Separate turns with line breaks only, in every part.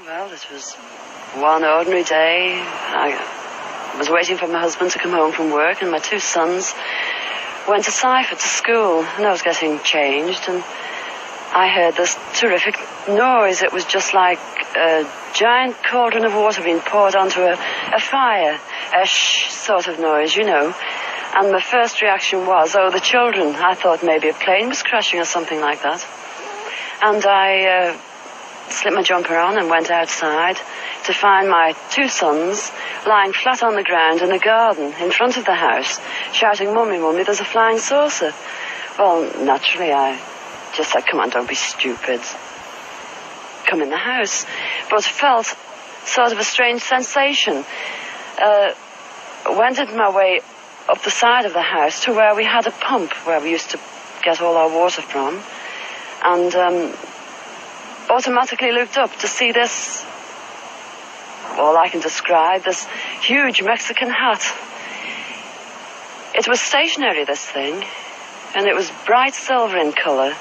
Well, it was one ordinary day. I was waiting for my husband to come home from work, and my two sons went to Staffordshire to school, and I was getting changed, and I heard this terrific noise. It was just like a giant cauldron of water being poured onto a fire, a shh sort of noise, you know. And my first reaction was, oh, the children. I thought maybe a plane was crashing or something like that. And I slipped my jumper on and went outside to find my two sons lying flat on the ground in a garden in front of the house, shouting, "Mummy, Mummy, there's a flying saucer." Well, naturally, I just said, "Come on, don't be stupid. Come in the house." But felt sort of a strange sensation. Wended my way up the side of the house to where we had a pump where we used to get all our water from, and automatically looked up to see this, all I can describe, this huge Mexican hat. It was stationary, this thing, and it was bright silver in colour,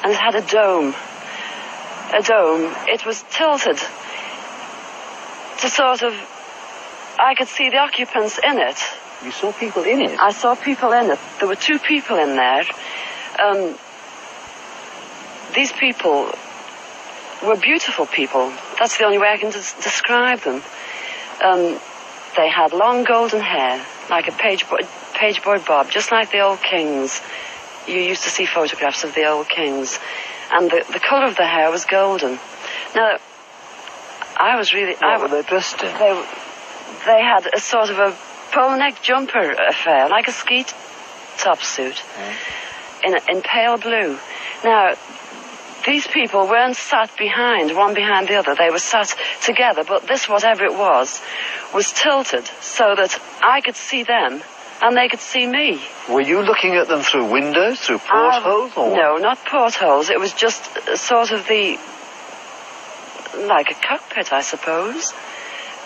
and it had a dome. It was tilted to sort of, I could see the occupants in it.
You saw people in it?
I saw people in it. There were two people in there. These people were beautiful people. That's the only way I can describe them. They had long golden hair, like a pageboy bob, just like the old kings. You used to see photographs of the old kings. And the colour of the hair was golden. Now, I was really...
What were they dressed in?
They had a sort of a polo neck jumper affair, like a ski top suit, in pale blue. Now, these people weren't sat behind, one behind the other. They were sat together, but this, whatever it was tilted so that I could see them and they could see me.
Were you looking at them through windows, through portholes? Or
no, not portholes. It was just sort of like a cockpit, I suppose,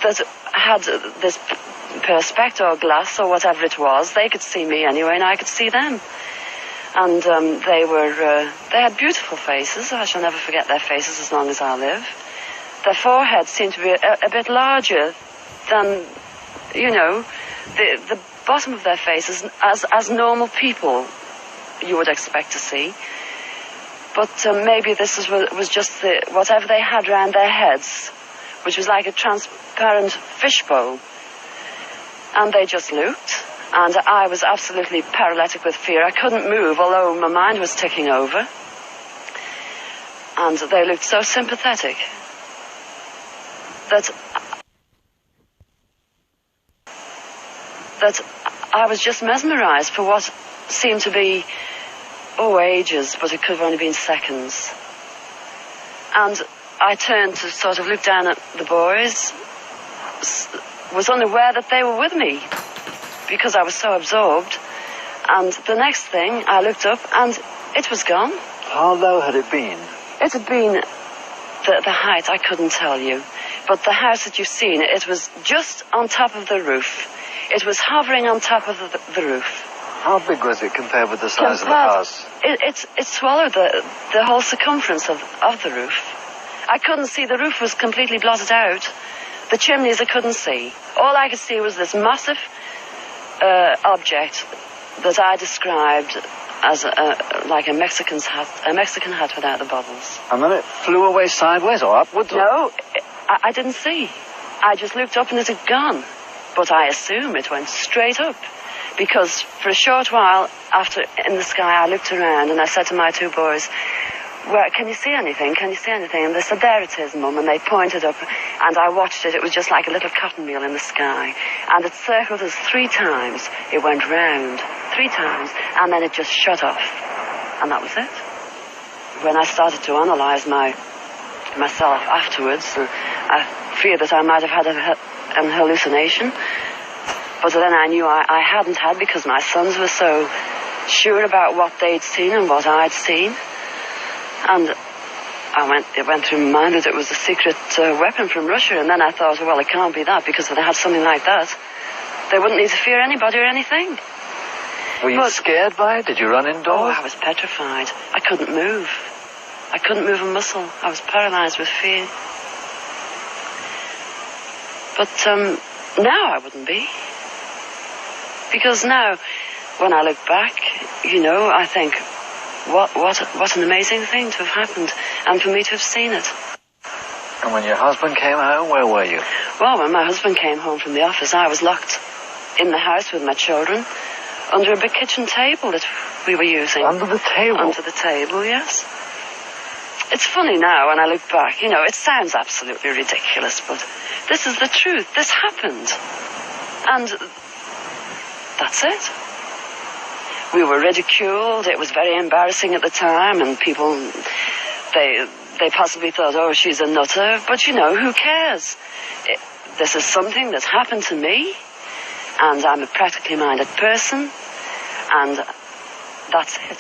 that had this perspex or glass or whatever it was. They could see me anyway, and I could see them. And they had beautiful faces. I shall never forget their faces as long as I live. Their foreheads seemed to be a bit larger than, you know, the bottom of their faces as normal people you would expect to see. But maybe this was just whatever they had round their heads, which was like a transparent fishbowl. And they just looked. And I was absolutely paralytic with fear. I couldn't move, although my mind was ticking over. And they looked so sympathetic that I was just mesmerised for what seemed to be, ages, but it could have only been seconds. And I turned to sort of look down at the boys, was unaware that they were with me, because I was so absorbed. And the next thing, I looked up and it was gone.
How low had it been?
It had been the height, I couldn't tell you. But the house that you've seen, it was just on top of the roof. It was hovering on top of the roof.
How big was it compared with the size of the house?
It swallowed the whole circumference of the roof. I couldn't see. The roof was completely blotted out. The chimneys I couldn't see. All I could see was this massive object that I described as like a Mexican hat without the bubbles.
And then it flew away sideways or upwards?
No, I didn't see. I just looked up and it had gone. But I assume it went straight up, because for a short while after in the sky I looked around and I said to my two boys, "Where, can you see anything? Can you see anything?" And they said, "There it is, Mum," and they pointed up, and I watched it. It was just like a little cotton reel in the sky, and it circled us 3 times. It went round 3 times, and then it just shut off, and that was it. When I started to analyse myself afterwards, I feared that I might have had an hallucination, but then I knew I hadn't had, because my sons were so sure about what they'd seen and what I'd seen. And it went through my mind that it was a secret weapon from Russia. And then I thought, well, it can't be that, because if they had something like that, they wouldn't need to fear anybody or anything.
Were you scared by it? Did you run indoors?
Oh, I was petrified. I couldn't move. I couldn't move a muscle. I was paralysed with fear. But now I wouldn't be. Because now, when I look back, you know, I think, what an amazing thing to have happened, and for me to have seen it.
And when your husband came home, where were you?
Well, when my husband came home from the office, I was locked in the house with my children under a big kitchen table that we were using.
Under the table?
Under the table, yes. It's funny now when I look back, you know, it sounds absolutely ridiculous, but this is the truth. This happened. And that's it. We were ridiculed. It was very embarrassing at the time, and people, they possibly thought, oh, she's a nutter. But, you know, who cares? This is something that happened to me, and I'm a practically minded person, and that's it.